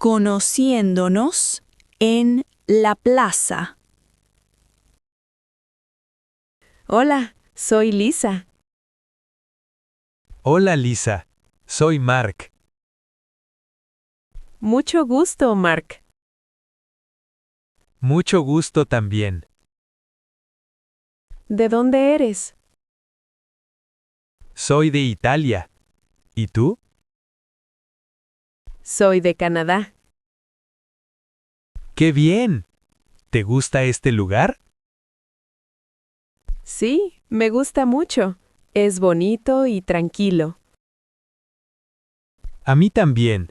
conociéndonos en la plaza. Hola, soy Lisa. Hola Lisa, soy Mark. Mucho gusto, Mark. Mucho gusto también. ¿De dónde eres? Soy de Italia. ¿Y tú? Soy de Canadá. ¡Qué bien! ¿Te gusta este lugar? Sí, me gusta mucho. Es bonito y tranquilo. A mí también.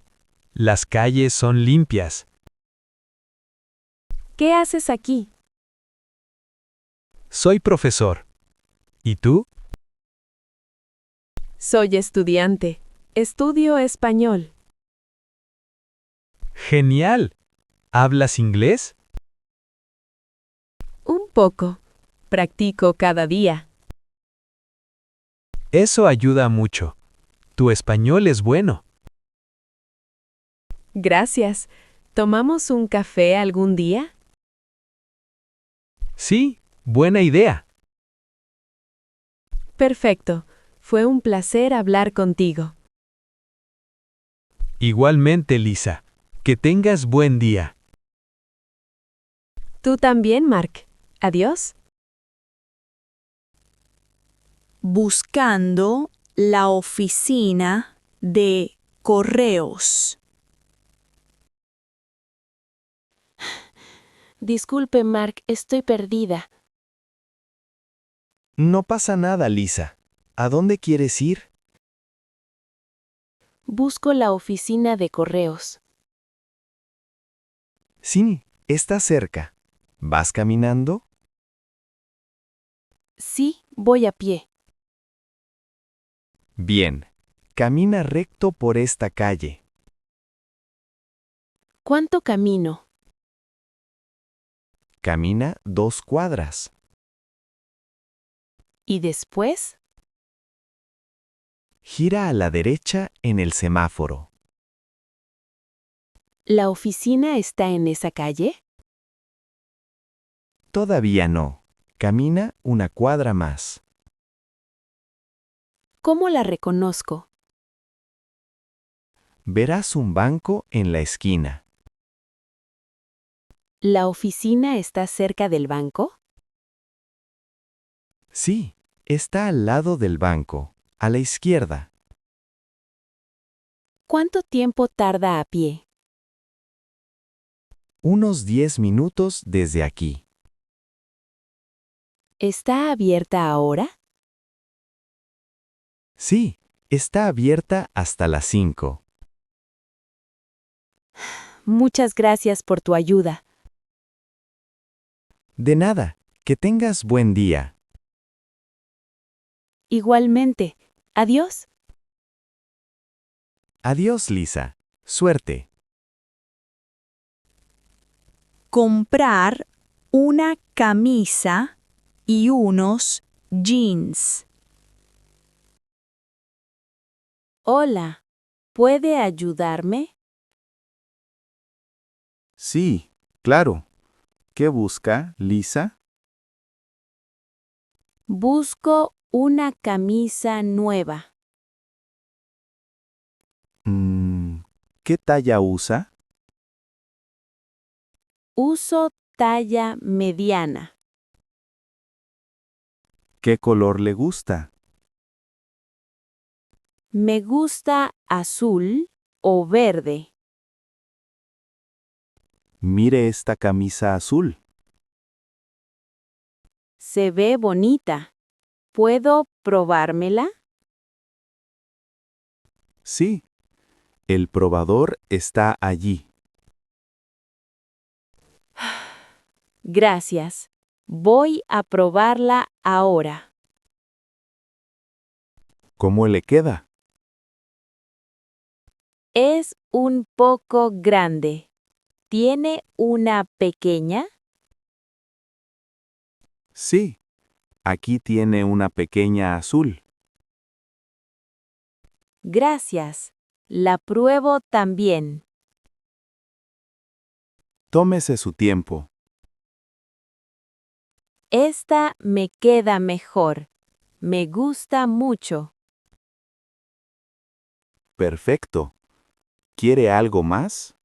Las calles son limpias. ¿Qué haces aquí? Soy profesor. ¿Y tú? Soy estudiante. Estudio español. ¡Genial! ¿Hablas inglés? Un poco. Practico cada día. Eso ayuda mucho. Tu español es bueno. Gracias. ¿Tomamos un café algún día? Sí, buena idea. Perfecto. Fue un placer hablar contigo. Igualmente, Lisa. Que tengas buen día. Tú también, Mark. Adiós. Buscando la oficina de correos. Disculpe, Mark, estoy perdida. No pasa nada, Lisa. ¿A dónde quieres ir? Busco la oficina de correos. Sí, está cerca. ¿Vas caminando? Sí, voy a pie. Bien. Camina recto por esta calle. ¿Cuánto camino? Camina 2 cuadras. ¿Y después? Gira a la derecha en el semáforo. ¿La oficina está en esa calle? Todavía no. Camina 1 cuadra más. ¿Cómo la reconozco? Verás un banco en la esquina. ¿La oficina está cerca del banco? Sí, está al lado del banco, a la izquierda. ¿Cuánto tiempo tarda a pie? Unos 10 minutos desde aquí. ¿Está abierta ahora? Sí, está abierta hasta las 5. Muchas gracias por tu ayuda. De nada, que tengas buen día. Igualmente. Adiós. Adiós, Lisa. Suerte. Comprar una camisa y unos jeans. Hola. ¿Puede ayudarme? Sí, claro. ¿Qué busca, Lisa? Busco una camisa nueva. ¿Qué talla usa? Uso talla mediana. ¿Qué color le gusta? Me gusta azul o verde. Mire esta camisa azul. Se ve bonita. ¿Puedo probármela? Sí. El probador está allí. Gracias. Voy a probarla ahora. ¿Cómo le queda? Es un poco grande. ¿Tiene una pequeña? Sí. Aquí tiene una pequeña azul. Gracias. La pruebo también. Tómese su tiempo. Esta me queda mejor. Me gusta mucho. Perfecto. ¿Quiere algo más?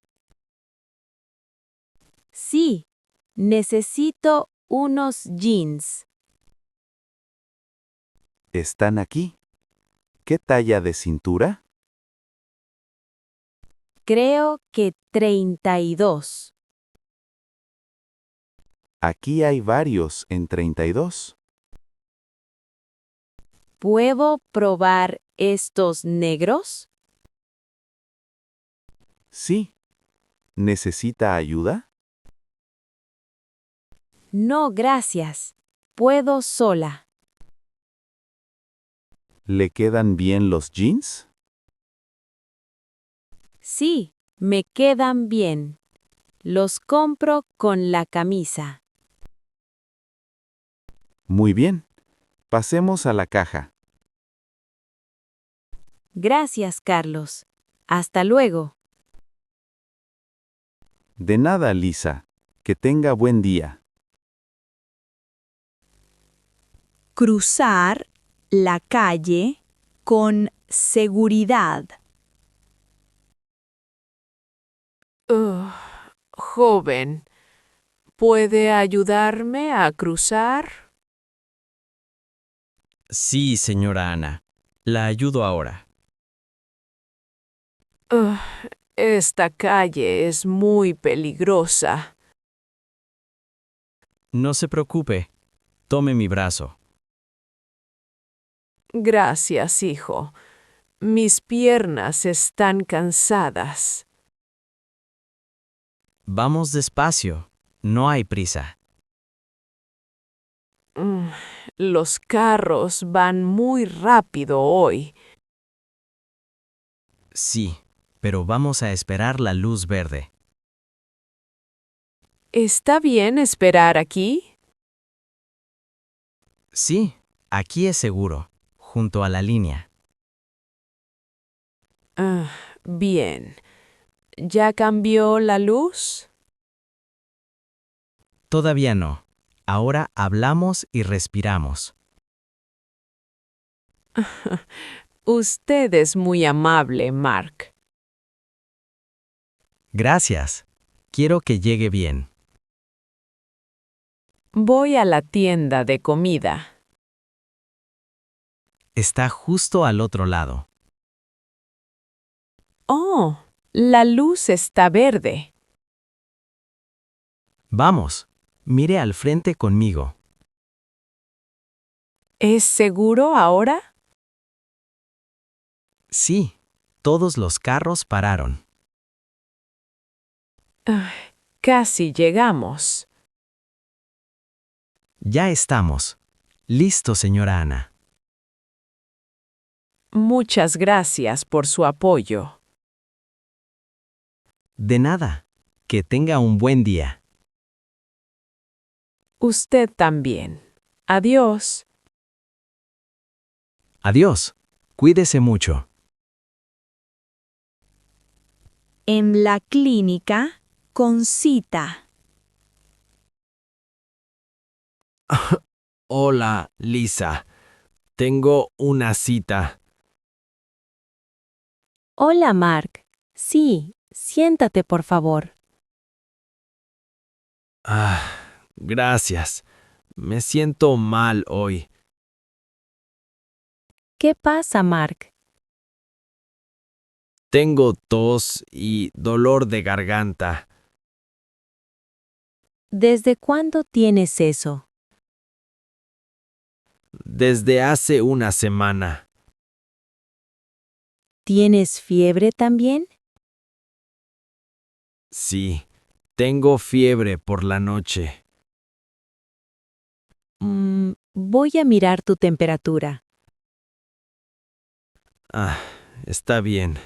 Sí, necesito unos jeans. Están aquí. ¿Qué talla de cintura? Creo que 32. Aquí hay varios en 32. ¿Puedo probar estos negros? Sí. ¿Necesita ayuda? No, gracias. Puedo sola. ¿Le quedan bien los jeans? Sí, me quedan bien. Los compro con la camisa. Muy bien. Pasemos a la caja. Gracias, Carlos. Hasta luego. De nada, Lisa. Que tenga buen día. Cruzar la calle con seguridad. Joven, ¿puede ayudarme a cruzar? Sí, señora Ana. La ayudo ahora. Ugh, esta calle es muy peligrosa. No se preocupe. Tome mi brazo. Gracias, hijo. Mis piernas están cansadas. Vamos despacio. No hay prisa. Mm, Los carros van muy rápido hoy. Sí, pero vamos a esperar la luz verde. ¿Está bien esperar aquí? Sí, aquí es seguro, junto a la línea. Bien. ¿Ya cambió la luz? Todavía no. Ahora hablamos y respiramos. Usted es muy amable, Mark. Gracias. Quiero que llegue bien. Voy a la tienda de comida. Está justo al otro lado. Oh, la luz está verde. Vamos. Mire al frente conmigo. ¿Es seguro ahora? Sí, todos los carros pararon. Casi llegamos. Ya estamos. Listo, señora Ana. Muchas gracias por su apoyo. De nada. Que tenga un buen día. Usted también. Adiós. Adiós. Cuídese mucho. En la clínica con cita. Hola, Lisa. Tengo una cita. Hola, Mark. Sí, siéntate, por favor. Gracias. Me siento mal hoy. ¿Qué pasa, Mark? Tengo tos y dolor de garganta. ¿Desde cuándo tienes eso? Desde hace una semana. ¿Tienes fiebre también? Sí, tengo fiebre por la noche. Voy a mirar tu temperatura. Está bien.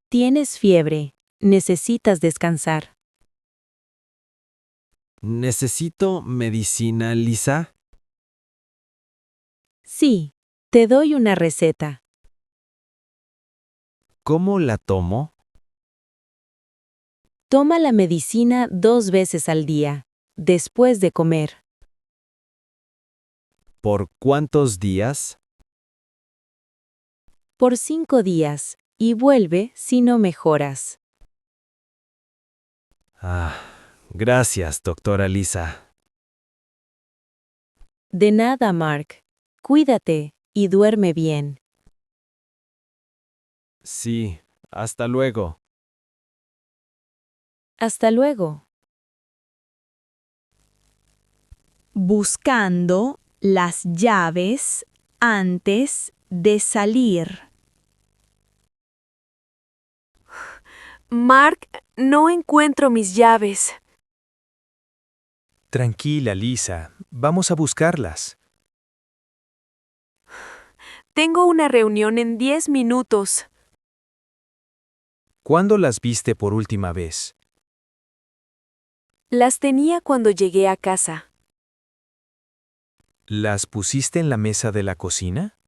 Tienes fiebre. Necesitas descansar. ¿Necesito medicina, Lisa? Sí, te doy una receta. ¿Cómo la tomo? Toma la medicina 2 veces al día, después de comer. ¿Por cuántos días? Por 5 días, y vuelve si no mejoras. Gracias, doctora Lisa. De nada, Mark. Cuídate y duerme bien. Sí, hasta luego. Hasta luego. Buscando las llaves antes de salir. Mark, no encuentro mis llaves. Tranquila, Lisa. Vamos a buscarlas. Tengo una reunión en 10 minutos. ¿Cuándo las viste por última vez? Las tenía cuando llegué a casa. ¿Las pusiste en la mesa de la cocina?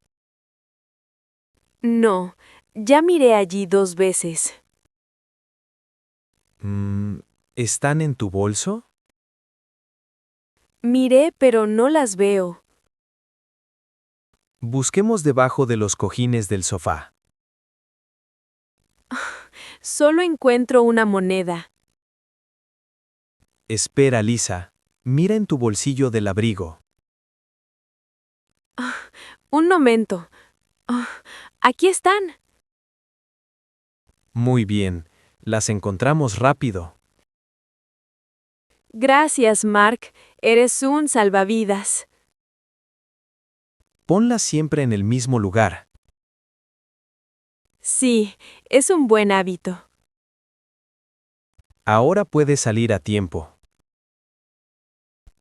No, ya miré allí 2 veces. ¿Están en tu bolso? Miré, pero no las veo. Busquemos debajo de los cojines del sofá. Solo encuentro una moneda. Espera, Lisa. Mira en tu bolsillo del abrigo. Un momento. Aquí están. Muy bien. Las encontramos rápido. Gracias, Mark. Eres un salvavidas. Ponlas siempre en el mismo lugar. Sí, es un buen hábito. Ahora puedes salir a tiempo.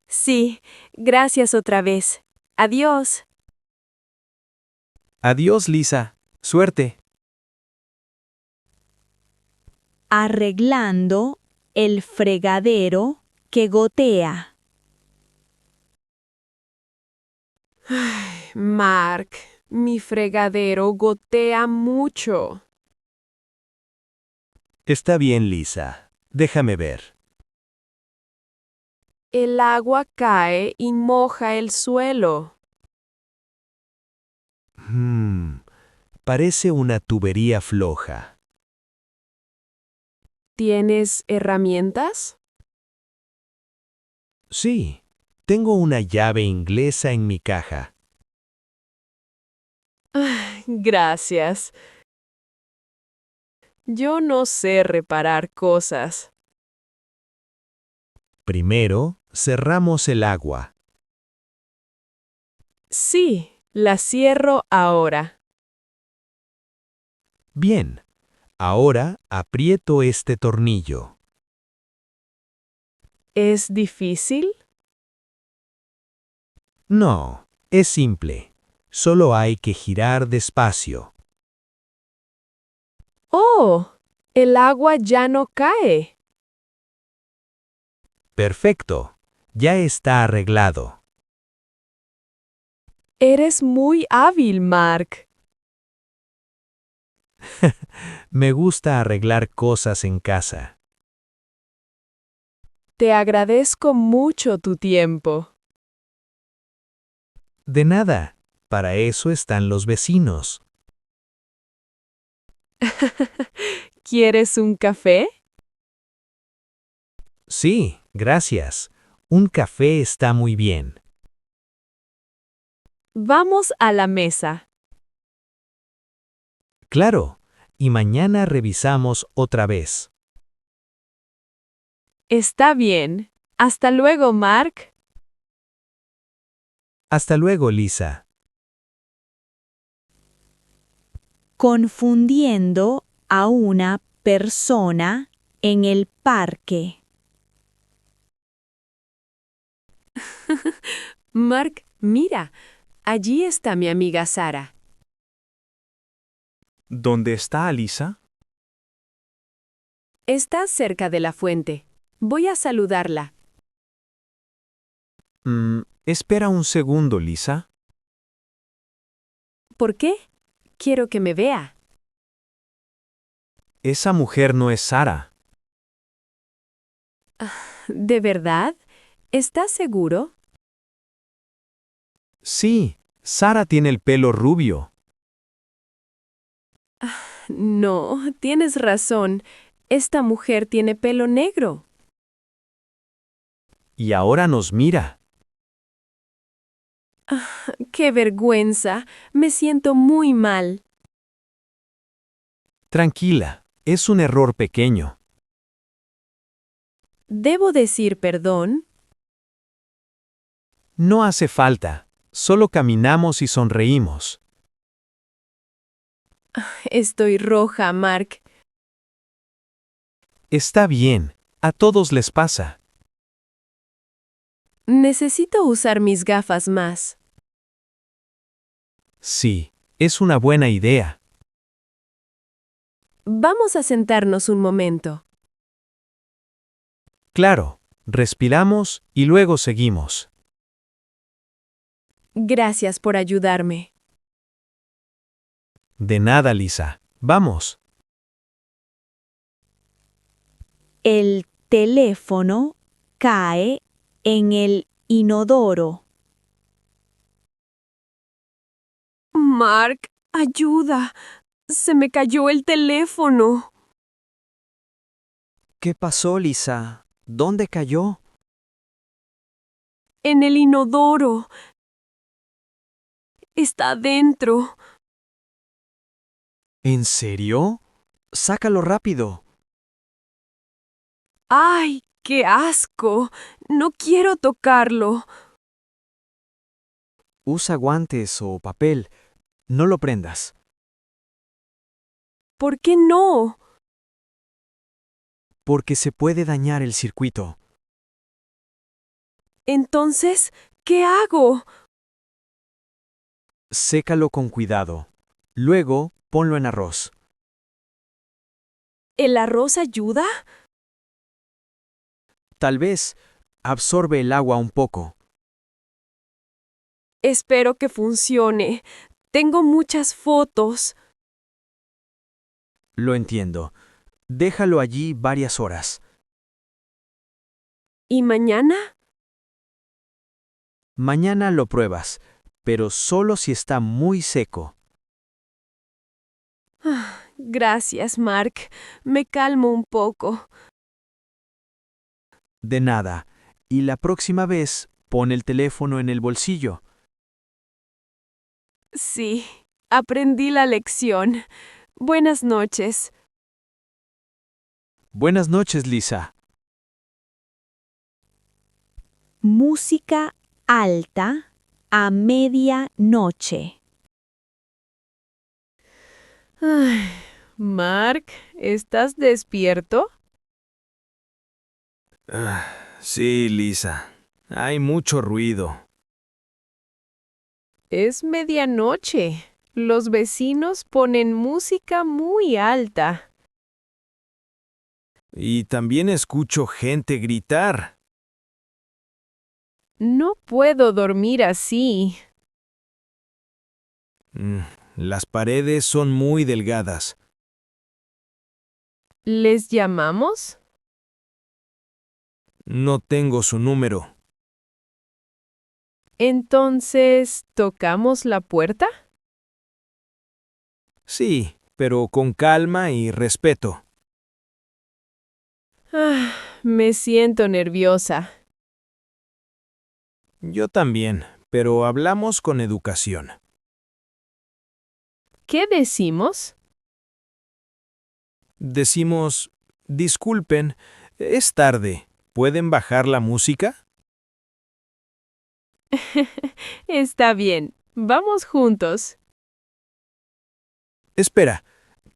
Sí, gracias otra vez. Adiós. Adiós, Lisa. Suerte. Arreglando el fregadero que gotea. Mark, mi fregadero gotea mucho. Está bien, Lisa. Déjame ver. El agua cae y moja el suelo. Parece una tubería floja. ¿Tienes herramientas? Sí, tengo una llave inglesa en mi caja. Gracias. Yo no sé reparar cosas. Primero, cerramos el agua. Sí, la cierro ahora. Bien, ahora aprieto este tornillo. ¿Es difícil? No, es simple. Solo hay que girar despacio. ¡Oh! El agua ya no cae. Perfecto, ya está arreglado. Eres muy hábil, Mark. Me gusta arreglar cosas en casa. Te agradezco mucho tu tiempo. De nada, para eso están los vecinos. ¿Quieres un café? Sí, gracias. Un café está muy bien. Vamos a la mesa. Claro, y mañana revisamos otra vez. Está bien. Hasta luego, Mark. Hasta luego, Lisa. Confundiendo a una persona en el parque. Mark, mira, allí está mi amiga Sara. ¿Dónde está Lisa? Está cerca de la fuente. Voy a saludarla. Espera un segundo, Lisa. ¿Por qué? Quiero que me vea. Esa mujer no es Sara. ¿De verdad? ¿Estás seguro? Sí, Sara tiene el pelo rubio. No, tienes razón. Esta mujer tiene pelo negro. Y ahora nos mira. ¡Qué vergüenza! Me siento muy mal. Tranquila, es un error pequeño. ¿Debo decir perdón? No hace falta, solo caminamos y sonreímos. Estoy roja, Mark. Está bien, a todos les pasa. Necesito usar mis gafas más. Sí, es una buena idea. Vamos a sentarnos un momento. Claro, respiramos y luego seguimos. Gracias por ayudarme. De nada, Lisa. Vamos. El teléfono cae en el inodoro. Mark, ayuda. Se me cayó el teléfono. ¿Qué pasó, Lisa? ¿Dónde cayó? En el inodoro. Está dentro. ¿En serio? Sácalo rápido. ¡Ay, qué asco! No quiero tocarlo. Usa guantes o papel. No lo prendas. ¿Por qué no? Porque se puede dañar el circuito. Entonces, ¿qué hago? Sécalo con cuidado. Luego, ponlo en arroz. ¿El arroz ayuda? Tal vez absorbe el agua un poco. Espero que funcione. Tengo muchas fotos. Lo entiendo. Déjalo allí varias horas. ¿Y mañana? Mañana lo pruebas, pero solo si está muy seco. Gracias, Mark. Me calmo un poco. De nada. Y la próxima vez, pon el teléfono en el bolsillo. Sí, aprendí la lección. Buenas noches. Buenas noches, Lisa. Música alta a medianoche. Ay, Mark, ¿estás despierto? Sí, Lisa. Hay mucho ruido. Es medianoche. Los vecinos ponen música muy alta. Y también escucho gente gritar. No puedo dormir así. Las paredes son muy delgadas. ¿Les llamamos? No tengo su número. Entonces, ¿tocamos la puerta? Sí, pero con calma y respeto. Me siento nerviosa. Yo también, pero hablamos con educación. ¿Qué decimos? Decimos, disculpen, es tarde. ¿Pueden bajar la música? Está bien. Vamos juntos. Espera,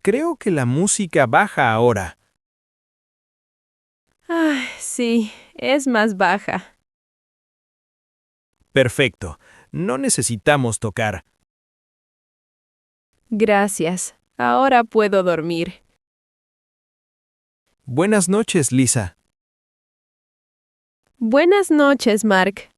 creo que la música baja ahora. Sí, es más baja. Perfecto, no necesitamos tocar. Gracias. Ahora puedo dormir. Buenas noches, Lisa. Buenas noches, Mark.